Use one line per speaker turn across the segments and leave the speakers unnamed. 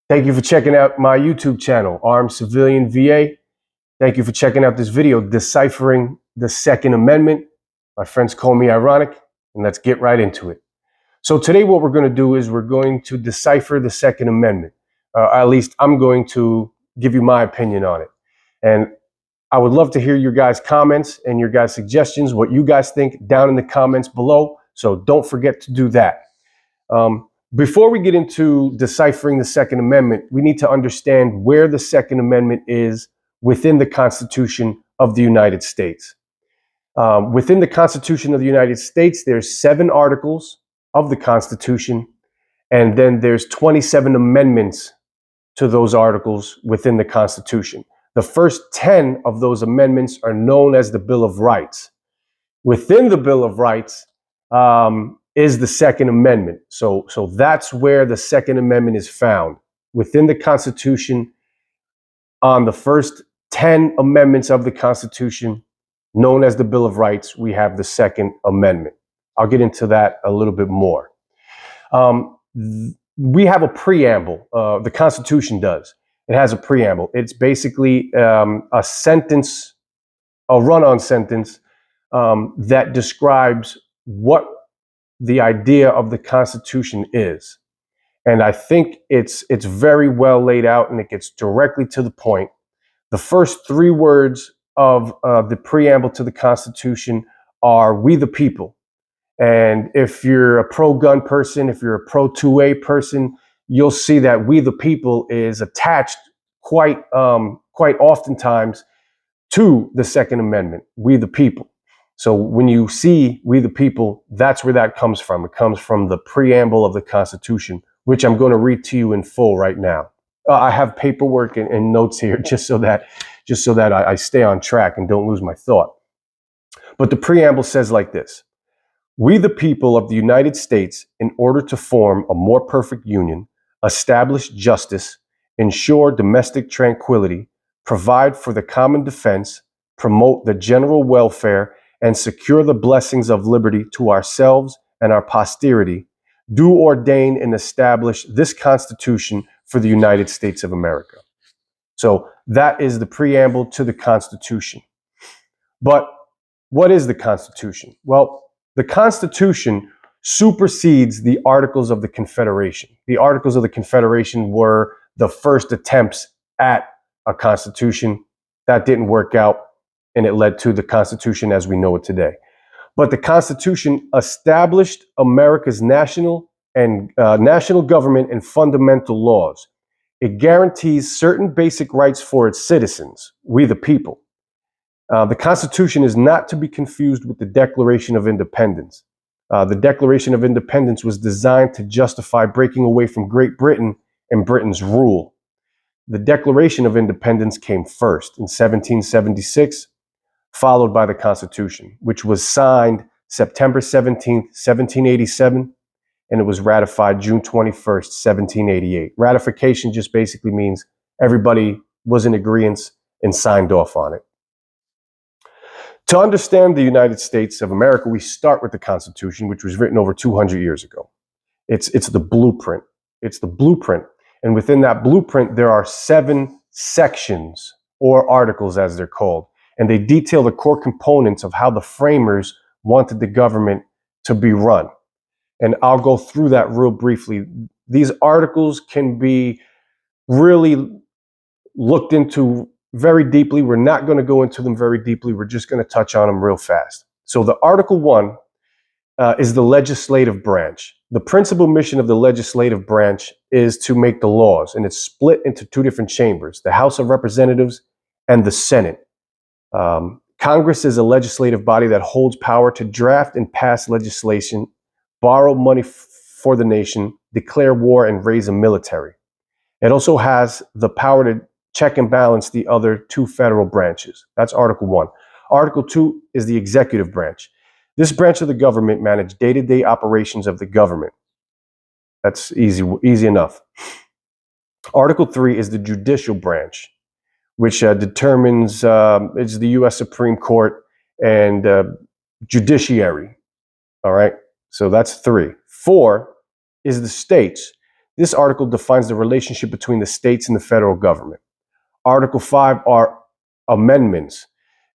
Thank you for checking out my YouTube channel, Armed Civilian VA. Thank you for checking out this video, Deciphering the Second Amendment. My friends call me ironic, and let's get right into it. So today what we're going to do is we're going to decipher the Second Amendment. At least I'm going to give you my opinion on it. And I would love to hear your guys' comments and your guys' suggestions, what you guys think down in the comments below. So don't forget to do that. Before we get into deciphering the Second Amendment, we need to understand where the Second Amendment is within the Constitution of the United States. Within the Constitution of the United States, there's 7 articles of the Constitution, and then there's 27 amendments to those articles within the Constitution. The first 10 of those amendments are known as the Bill of Rights. Within the Bill of Rights is the Second Amendment. So that's where the Second Amendment is found. Within the Constitution, on the first 10 amendments of the Constitution, known as the Bill of Rights, we have the Second Amendment. I'll get into that a little bit more. We have a preamble. The Constitution does. It has a preamble. It's basically a sentence, a run-on sentence that describes what the idea of the Constitution is. And I think it's very well laid out, and it gets directly to the point. The first 3 words of the preamble to the Constitution are "we the people." And if you're a pro-gun person, if you're a pro-2A person, you'll see that "we the people" is attached quite oftentimes to the Second Amendment, "we the people." So when you see "we the people," that's where that comes from. It comes from the preamble of the Constitution, which I'm going to read to you in full right now. I have paperwork and notes here just so that I stay on track and don't lose my thought. But the preamble says like this: "We the people of the United States, in order to form a more perfect union, establish justice, ensure domestic tranquility, provide for the common defense, promote the general welfare, and secure the blessings of liberty to ourselves and our posterity, do ordain and establish this Constitution for the United States of America." So that is the preamble to the Constitution. But what is the Constitution? Well, the Constitution supersedes the Articles of the Confederation. The Articles of the Confederation were the first attempts at a Constitution. That didn't work out, and it led to the Constitution as we know it today. But the Constitution established America's national government and fundamental laws. It guarantees certain basic rights for its citizens, we the people. The Constitution is not to be confused with the Declaration of Independence. The Declaration of Independence was designed to justify breaking away from Great Britain and Britain's rule. The Declaration of Independence came first in 1776, followed by the Constitution, which was signed September 17th, 1787, and it was ratified June 21st, 1788. Ratification just basically means everybody was in agreement and signed off on it. To understand the United States of America, we start with the Constitution, which was written over 200 years ago. It's the blueprint. It's the blueprint. And within that blueprint, there are 7 sections, or articles as they're called. And they detail the core components of how the framers wanted the government to be run. And I'll go through that real briefly. These articles can be really looked into very deeply. We're not going to go into them very deeply. We're just going to touch on them real fast. So the Article 1 is the legislative branch. The principal mission of the legislative branch is to make the laws, and it's split into 2 different chambers, the House of Representatives and the Senate. Congress is a legislative body that holds power to draft and pass legislation, borrow money for the nation, declare war, and raise a military. It also has the power to check and balance the other 2 federal branches. That's Article 1. Article 2 is the executive branch. This branch of the government manages day-to-day operations of the government. That's easy enough. Article 3 is the judicial branch, which determines it's the U.S. Supreme Court and judiciary. All right, so that's 3. 4 is the states. This article defines the relationship between the states and the federal government. Article 5 are amendments.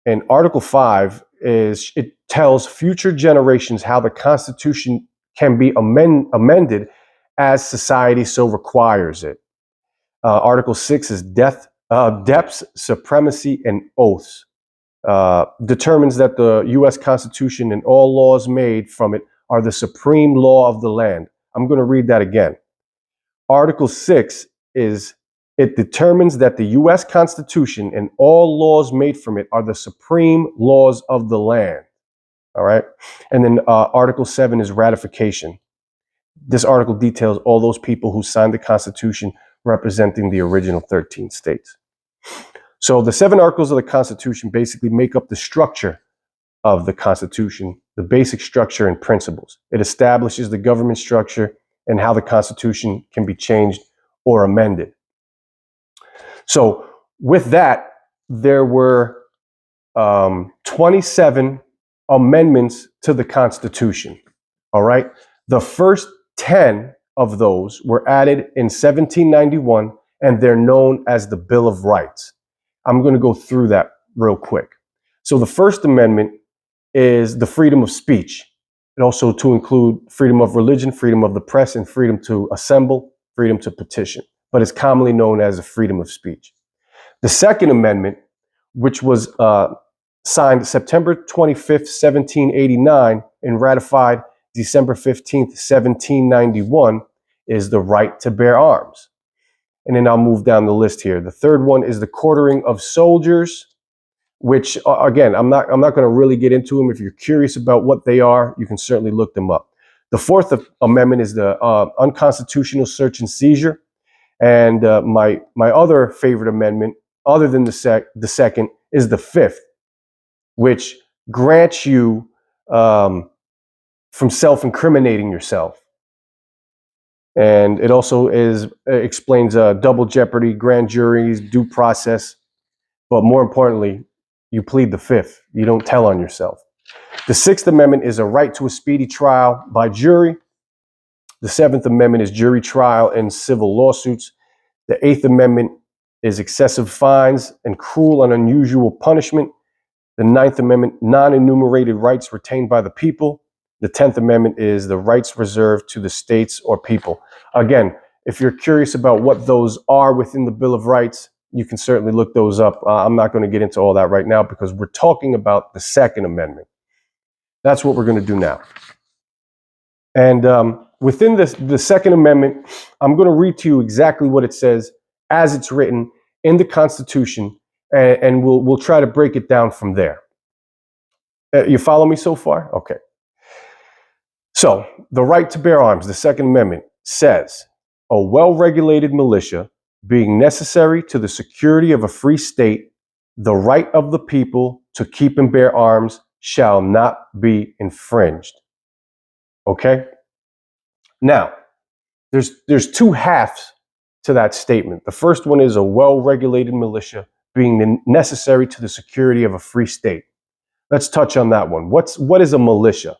And Article 5 it tells future generations how the Constitution can be amended as society so requires it. Article 6 is depths, supremacy, and oaths. Determines that the U.S. Constitution and all laws made from it are the supreme law of the land. I'm going to read that again. Article 6 it determines that the U.S. Constitution and all laws made from it are the supreme laws of the land. All right. And then Article 7 is ratification. This article details all those people who signed the Constitution representing the original 13 states. So the 7 articles of the Constitution basically make up the structure of the Constitution, the basic structure and principles. It establishes the government structure and how the Constitution can be changed or amended. So with that, there were 27 amendments to the Constitution. All right. The first 10 of those were added in 1791, and they're known as the Bill of Rights. I'm going to go through that real quick. So the First Amendment is the freedom of speech. It also to include freedom of religion, freedom of the press, and freedom to assemble, freedom to petition, but it's commonly known as the freedom of speech. The Second Amendment, which was signed September 25th, 1789, and ratified December 15th, 1791, is the right to bear arms. And then I'll move down the list here. The third one is the quartering of soldiers, which again, I'm not going to really get into them. If you're curious about what they are, you can certainly look them up. The Fourth Amendment is the unconstitutional search and seizure. And my other favorite amendment, other than the second, is the Fifth, which grants you from self-incriminating yourself. And it also explains double jeopardy, grand juries, due process. But more importantly, you plead the Fifth. You don't tell on yourself. The Sixth Amendment is a right to a speedy trial by jury. The Seventh Amendment is jury trial in civil lawsuits. The Eighth Amendment is excessive fines and cruel and unusual punishment. The Ninth Amendment, non-enumerated rights retained by the people. The 10th Amendment is the rights reserved to the states or people. Again, if you're curious about what those are within the Bill of Rights, you can certainly look those up. I'm not going to get into all that right now because we're talking about the Second Amendment. That's what we're going to do now. And within the Second Amendment, I'm going to read to you exactly what it says as it's written in the Constitution, and we'll try to break it down from there. You follow me so far? Okay. So the right to bear arms, the Second Amendment, says a well-regulated militia being necessary to the security of a free state, the right of the people to keep and bear arms shall not be infringed. Okay? Now, there's two halves to that statement. The first one is a well-regulated militia being necessary to the security of a free state. Let's touch on that one. What is a militia?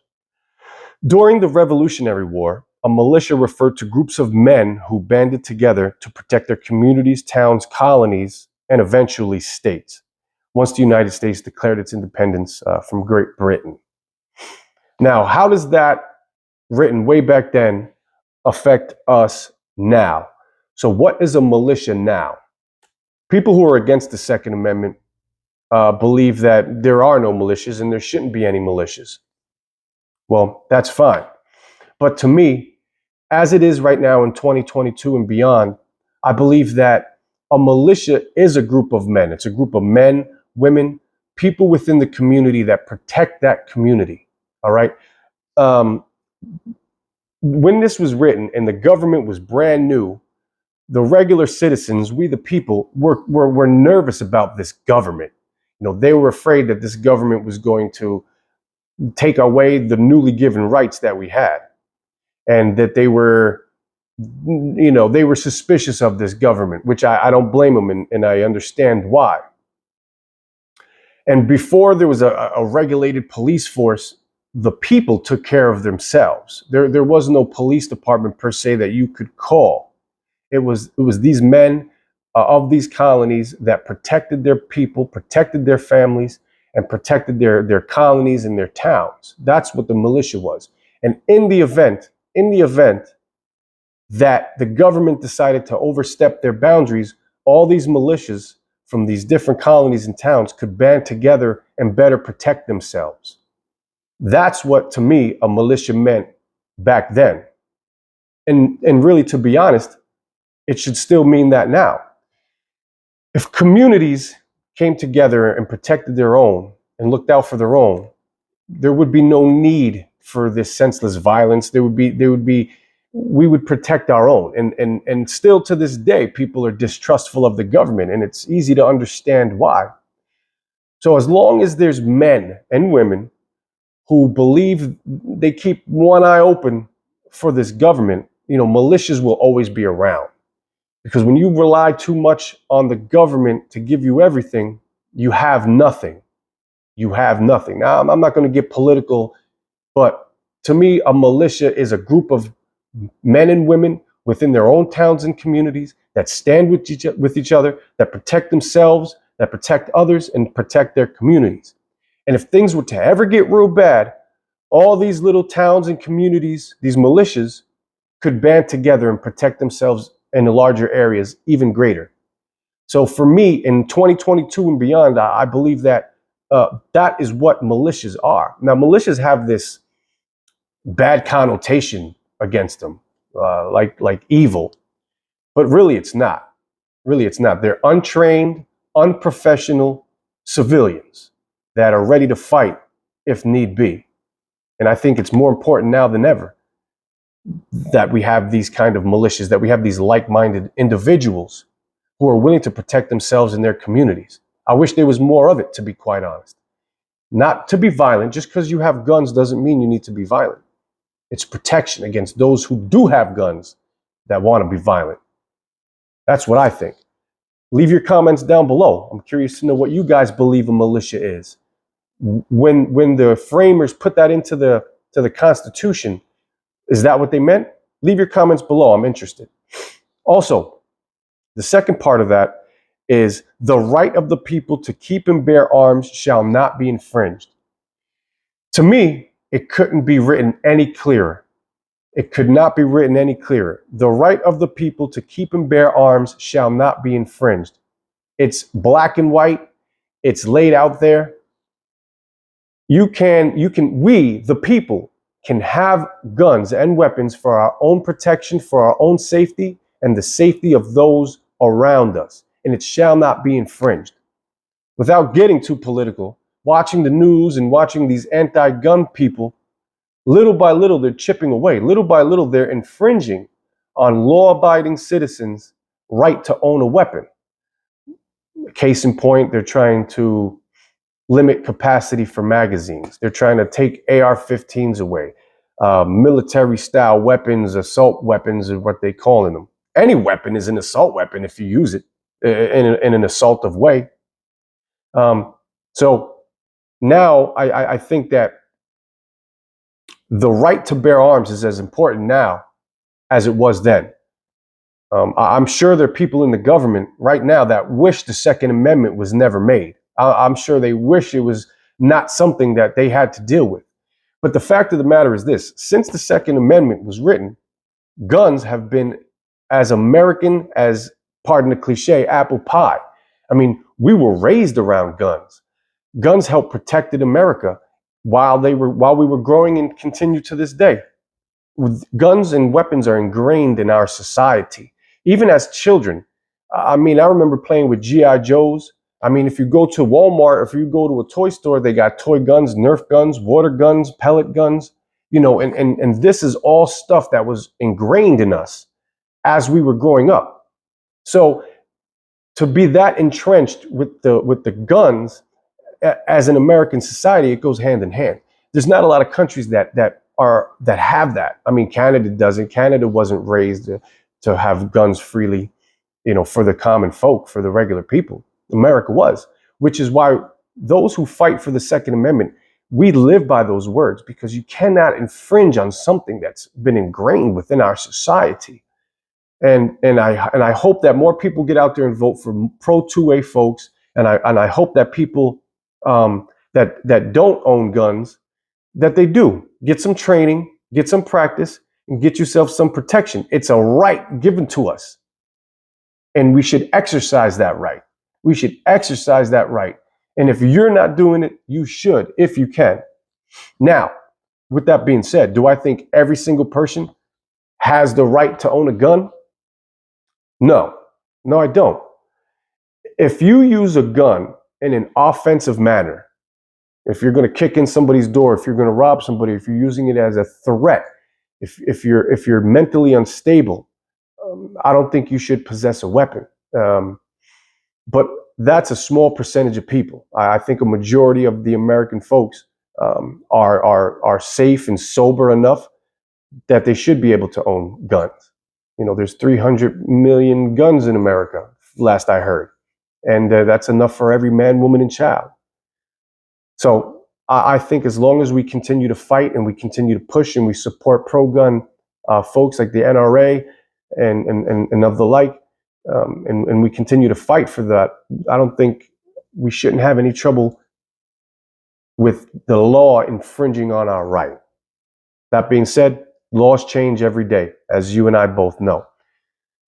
During the Revolutionary War, a militia referred to groups of men who banded together to protect their communities, towns, colonies, and eventually states, once the United States declared its independence from Great Britain. Now, how does that written way back then affect us now? So what is a militia now? People who are against the Second Amendment believe that there are no militias and there shouldn't be any militias. Well, that's fine. But to me, as it is right now in 2022 and beyond, I believe that a militia is a group of men. It's a group of men, women, people within the community that protect that community. All right. When this was written and the government was brand new, the regular citizens, we the people, were nervous about this government. You know, they were afraid that this government was going to take away the newly given rights that we had, and that they were suspicious of this government, which I don't blame them, and I understand why. And before there was a regulated police force, the people took care of themselves. There was no police department per se that you could call. It was these men of these colonies that protected their people, protected their families, and protected their colonies and their towns. That's what the militia was. And in the event that the government decided to overstep their boundaries, all these militias from these different colonies and towns could band together and better protect themselves. That's what, to me, a militia meant back then. And really, to be honest, it should still mean that now. If communities came together and protected their own and looked out for their own, there would be no need for this senseless violence. We would protect our own. And still to this day, people are distrustful of the government, and it's easy to understand why. So as long as there's men and women who believe, they keep one eye open for this government, militias will always be around. Because when you rely too much on the government to give you everything, you have nothing. You have nothing. Now, I'm not going to get political, but to me, a militia is a group of men and women within their own towns and communities that stand with each other, that protect themselves, that protect others, and protect their communities. And if things were to ever get real bad, all these little towns and communities, these militias, could band together and protect themselves in the larger areas even greater. So for me, in 2022 and beyond, I believe that that is what militias are. Now, militias have this bad connotation against them, like evil, but really it's not. Really, it's not. They're untrained, unprofessional civilians that are ready to fight if need be. And I think it's more important now than ever that we have these kind of militias, that we have these like-minded individuals who are willing to protect themselves and their communities. I wish there was more of it, to be quite honest. Not to be violent. Just because you have guns doesn't mean you need to be violent. It's protection against those who do have guns that want to be violent. That's what I think. Leave your comments down below. I'm curious to know what you guys believe a militia is. When the framers put that into the Constitution, is that what they meant? Leave your comments below. I'm interested. Also, the second part of that is the right of the people to keep and bear arms shall not be infringed. To me, it couldn't be written any clearer. It could not be written any clearer. The right of the people to keep and bear arms shall not be infringed. It's black and white. It's laid out there. We, the people, can have guns and weapons for our own protection, for our own safety, and the safety of those around us. And it shall not be infringed. Without getting too political, watching the news and watching these anti-gun people, little by little, they're chipping away. Little by little, they're infringing on law-abiding citizens' right to own a weapon. Case in point, they're trying to limit capacity for magazines. They're trying to take AR-15s away. Military-style weapons, assault weapons is what they're calling them. Any weapon is an assault weapon if you use it in an assaultive way. So now I think that the right to bear arms is as important now as it was then. I'm sure there are people in the government right now that wish the Second Amendment was never made. I'm sure they wish it was not something that they had to deal with. But the fact of the matter is this: since the Second Amendment was written, guns have been as American as, pardon the cliche, apple pie. I mean, we were raised around guns. Guns helped protected America while we were growing and continue to this day. Guns and weapons are ingrained in our society. Even as children, I mean, I remember playing with G.I. Joes. I mean, if you go to Walmart, if you go to a toy store, they got toy guns, Nerf guns, water guns, pellet guns, and this is all stuff that was ingrained in us as we were growing up. So to be that entrenched with the guns as an American society, it goes hand in hand. There's not a lot of countries that have that. I mean, Canada doesn't. Canada wasn't raised to have guns freely, for the common folk, for the regular people. America was, which is why those who fight for the Second Amendment, we live by those words, because you cannot infringe on something that's been ingrained within our society. And I hope that more people get out there and vote for pro two-way folks. And I hope that people that don't own guns, that they do get some training, get some practice, and get yourself some protection. It's a right given to us, and we should exercise that right. We should exercise that right. And if you're not doing it, you should, if you can. Now, with that being said, do I think every single person has the right to own a gun? No, I don't. If you use a gun in an offensive manner, if you're going to kick in somebody's door, if you're going to rob somebody, if you're using it as a threat, if you're mentally unstable, I don't think you should possess a weapon. But that's a small percentage of people. I think a majority of the American folks are safe and sober enough that they should be able to own guns. You know, there's 300 million guns in America, last I heard, and that's enough for every man, woman, and child. So I think as long as we continue to fight and we continue to push and we support pro-gun folks like the NRA and of the like, and we continue to fight for that, I don't think we shouldn't have any trouble with the law infringing on our right. That being said, laws change every day, as you and I both know.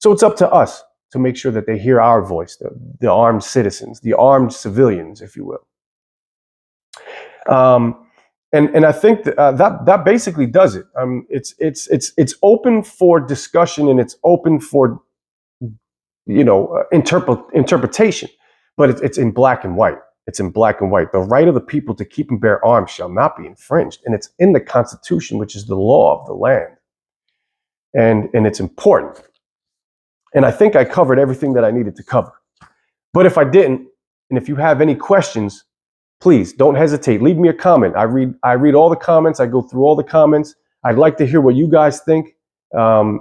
So it's up to us to make sure that they hear our voice, the armed citizens, the armed civilians, if you will. And I think that basically does it. It's open for discussion and it's open for interpretation, but it's in black and white. It's in black and white. The right of the people to keep and bear arms shall not be infringed, and it's in the Constitution, which is the law of the land, and it's important. And I think I covered everything that I needed to cover. But if I didn't, and if you have any questions, please don't hesitate. Leave me a comment. I read all the comments. I go through all the comments. I'd like to hear what you guys think. Leave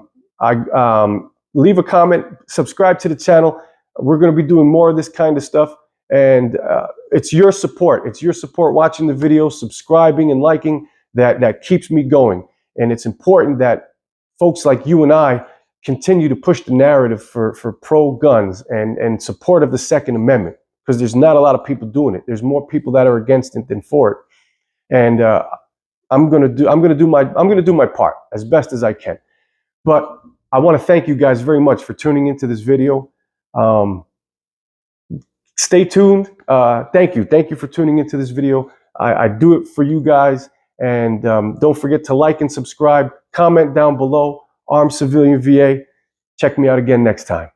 a comment. Subscribe to the channel. We're going to be doing more of this kind of stuff. And it's your support. It's your support watching the video, subscribing and liking that keeps me going. And it's important that folks like you and I continue to push the narrative for pro-guns and support of the Second Amendment, because there's not a lot of people doing it. There's more people that are against it than for it. And I'm gonna do my part as best as I can. But I want to thank you guys very much for tuning into this video. Stay tuned. Thank you for tuning into this video. I do it for you guys. And don't forget to like and subscribe. Comment down below. Armed Civilian VA. Check me out again next time.